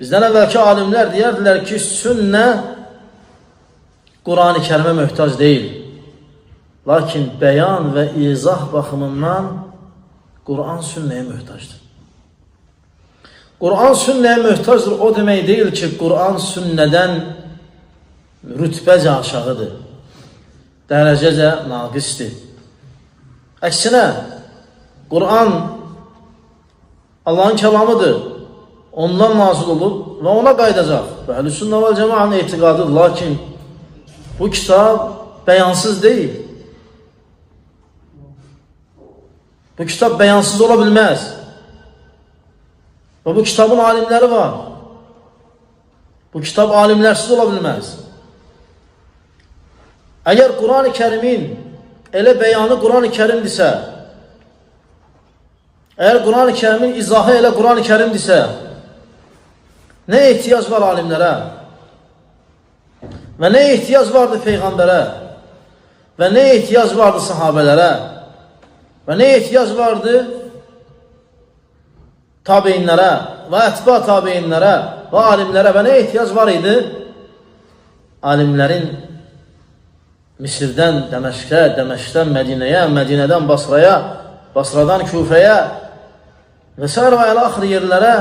Bizdən əvvəlki alimlər deyərdilər ki, sünnə Qur'an-ı Kərimə möhtac deyil. Lakin bəyan və izah baxımından Qur'an sünnəyə möhtacdır. Qur'an sünnəyə möhtacdır o demək deyil ki, Qur'an sünnədən rütbəcə aşağıdır, dərəcəcə naqisdir. Əksinə, Qur'an Allahın kəlamıdır, ondan nazil olub və ona qaydacaq. Və Əhlüsünnə vəl Cəmaənin etiqadıdır. Lakin bu kitab bəyansız deyil. Bu kitab bəyansız ola bilməz. Və bu kitabın alimləri var. Bu kitab alimlərsiz ola bilməz. Əgər Qur'an-ı Kərimin elə bəyanı Qur'an-ı Kərimdirsə, əgər Qur'an-ı Kərimin izahı elə Qur'an-ı Kərimdirsə, nə ehtiyac var alimlərə? Və nə ehtiyac vardı Peyğəmbərə? Və nə ehtiyac vardı sahabələrə? Və nə ehtiyac vardı tabeinlərə və ətba tabeinlərə və alimlərə? Və nə ehtiyac var idi? Alimlərin Misirdən Dəməşqə, Dəməşqdən Mədinəyə, Mədinədən Basraya, Basradan Küfəyə və s. və əl-axır yerlərə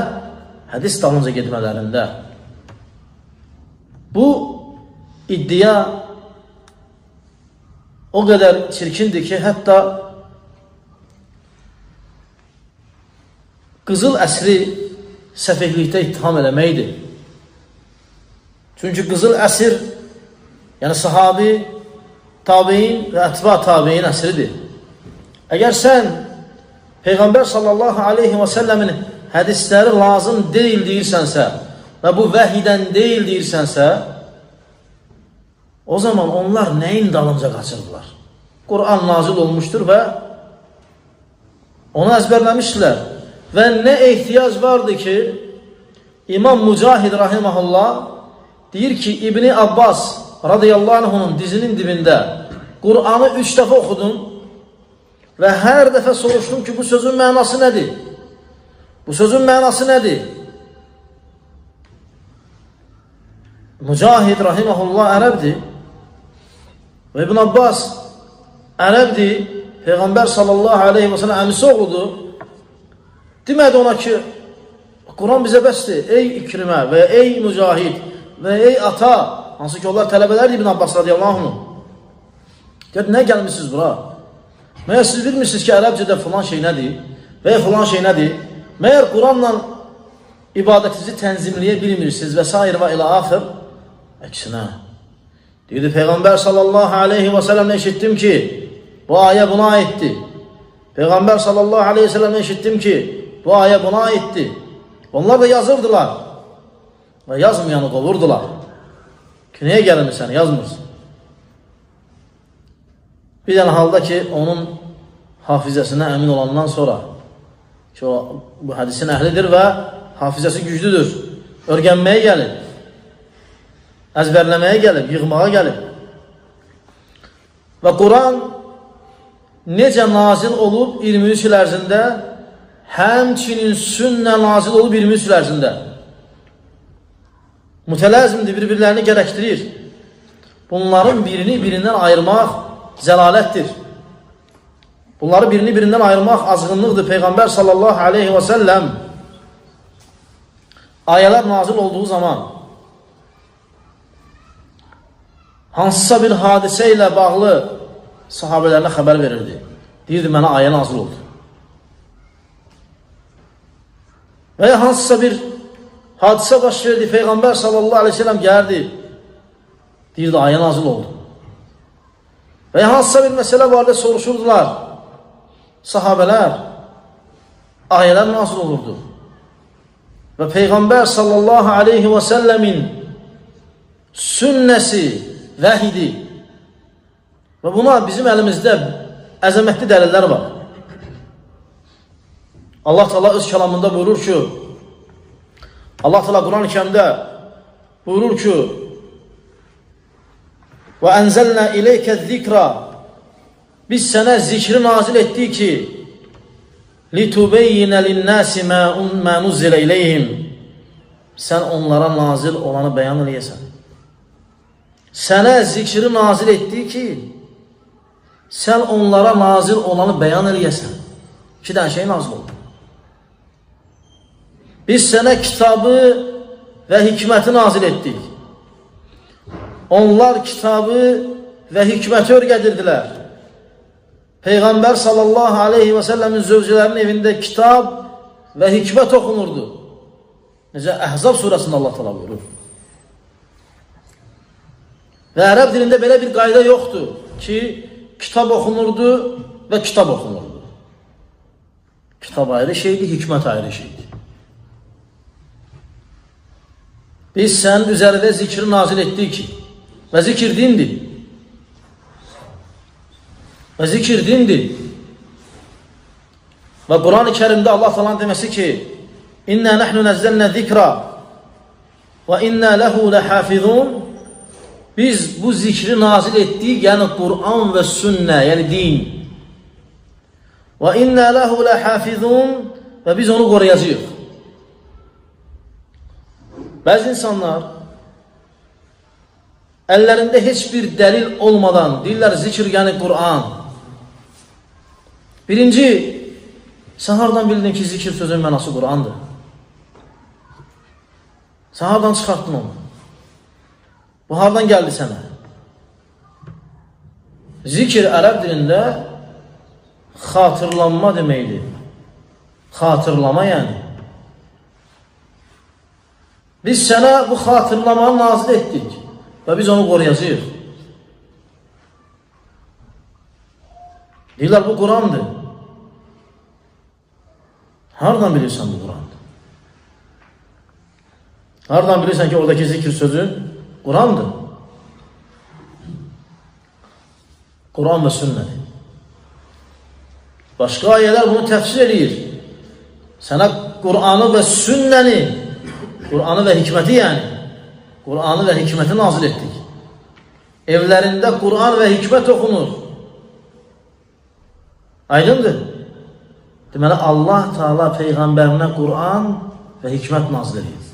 hədis dalınca getmələrində. Bu iddia o qədər çirkindir ki, hətta qızıl əsri səfehlikdə ittiham eləməkdir. Çünki qızıl əsr, yəni sahabi, tabiin və ətba tabiin əsridir. Əgər sən Peyğəmbər sallallahu aleyhi və səlləmin hədisləri lazım deyil deyirsənsə və bu vəhidən deyil deyirsənsə, o zaman onlar nəyin dalınca qaçırdılar? Qur'an nazil olmuşdur və onu əzbərləmişdilər. Və nə ehtiyac vardı ki, İmam Mücahid rahiməhullah deyir ki, İbni Abbas radiyallahu anh'ın dizinin dibində Qur'anı 3 dəfə oxudum və hər dəfə soruşdum ki, bu sözün mənası nədir? Bu sözün mənası nədir? Mücahid rahiməhullah ərəbdir və İbn Abbas ərəbdir, Peyğəmbər sallallahu aleyhi və sələm əmisi oğludur. Demədi ona ki, Quran bizə bəsdir, ey İkrimə və ey Mücahid və ey ata, hansı ki onlar tələbələrdir İbn Abbas radiyallahu anh. Deyir, nə gəlmişsiniz bura? Məyər siz bilmirsiniz ki, ərəbcədə filan şey nədir və filan şey nədir? Məyər Quranla ibadətinizi tənzimləyə bilmirsiniz və s. və ilə axır? Əksinə. Deyirdi, Peyğəmbər sallallahu aleyhi və sələm eşitdim ki, bu ayə buna aiddir. Peyğəmbər sallallahu aleyhi və sələm eşitdim ki, bu ayə buna aiddir. Onlar da yazırdılar və yazmayanı qovurdular. Ki, nəyə gəlmirsən, yazmırsın. Bir dənə halda ki, onun hafizəsinə əmin olandan sonra ki, o bu hədisin əhlidir və hafizəsi güclüdür, örgənməyə gəlib, əzbərləməyə gəlib, yığmağa gəlib. Və Quran necə nazil olub 23 il ərzində, həmçinin sünnə nazil olub 23 il ərzində. Mütələzimdir, bir-birlərini gərəkdirir. Bunların birini birindən ayırmaq zəlalətdir. Bunları birini birindən ayırmaq azğınlıqdır. Peyğəmbər sallallahu aleyhi və səlləm ayələr nazil olduğu zaman hansısa bir hadisə ilə bağlı sahabələrinə xəbər verirdi. Deyirdi, mənə ayə nazil oldu. Və ya hansısa bir hadisə baş verdi, Peyğəmbər sallallahu aleyhi ve sellem gəldi, deyirdi, ayə nazil oldu. Və ya hansısa bir məsələ vardı, soruşurdular, sahabələr, ayələr nazil olurdu. Və Peyğəmbər sallallahu aleyhi ve sellemin sünnəsi vəhidi və buna bizim əlimizdə əzəmətli dəlillər var. Allah Teala öz kəlamında buyurur ki, Allah Teala Quran-ı Kərimdə buyurur ki, وَاَنْزَلْنَا اِلَيْكَ الذِّكْرَ Biz sənə zikri nazil etdik ki, لِتُبَيِّنَ لِلنَّاسِ مَا نُزِّلَ اِلَيْهِمْ sən onlara nazil olanı bəyan eləyəsən. Sənə zikri nazil etdi ki, sən onlara nazil olanı bəyan eləyəsən. İki dənə şey nazil oldu. Biz sənə kitabı və hikməti nazil etdik. Onlar kitabı və hikməti öyrədirdilər. Peyğəmbər sallallahu aleyhi və səlləmin zövcələrinin evində kitab və hikmət oxunurdu. Necə Əhzab surəsində Allah təala buyurur. Və ərəb dilində belə bir qayda yoxdur ki, kitab oxunurdu və kitab oxunurdu. Kitab ayrı şeydir, hikmət ayrı şeydir. Biz sənin üzərində zikri nazil etdik ki, və zikir dindir. Və zikir dindir. Və Quran-ı Kərimdə Allah Taala'nın deməsi ki, İnna nahnu nazzalna zikra və inna lehu lehafizun. Biz bu zikri nazil etdik, yəni Quran və sünnə, yəni din. Və inna lehu lehafizun və biz onu qoruyacağıq. Bəzi insanlar əllərində heç bir dəlil olmadan deyirlər zikr, yəni Quran. Birinci, sən hardan bildin ki, zikir sözün mənası Qurandır? Sən hardan çıxartdın onu? Bu hardan gəldi sənə? Zikir ərəb dilində xatırlanma deməkdir. Xatırlama yəni. Biz sənə bu xatırlamanı nazil etdik və biz onu qoruyacağıq. Deyirlər, bu Qurandır. Hardan bilirsən bu Qurandır? Hardan bilirsən ki, oradakı zikir sözü Qurandır? Quran və sünnədir. Başqa ayələr bunu təfsir edir. Sənə Quranı və sünnəni, Quranı və hikməti yəni, Quranı və hikməti nazil etdik. Evlərində Quran və hikmət oxunur. Aydındır. Deməli, Allah Teala Peyğəmbərinə Quran və hikmət nazil edir.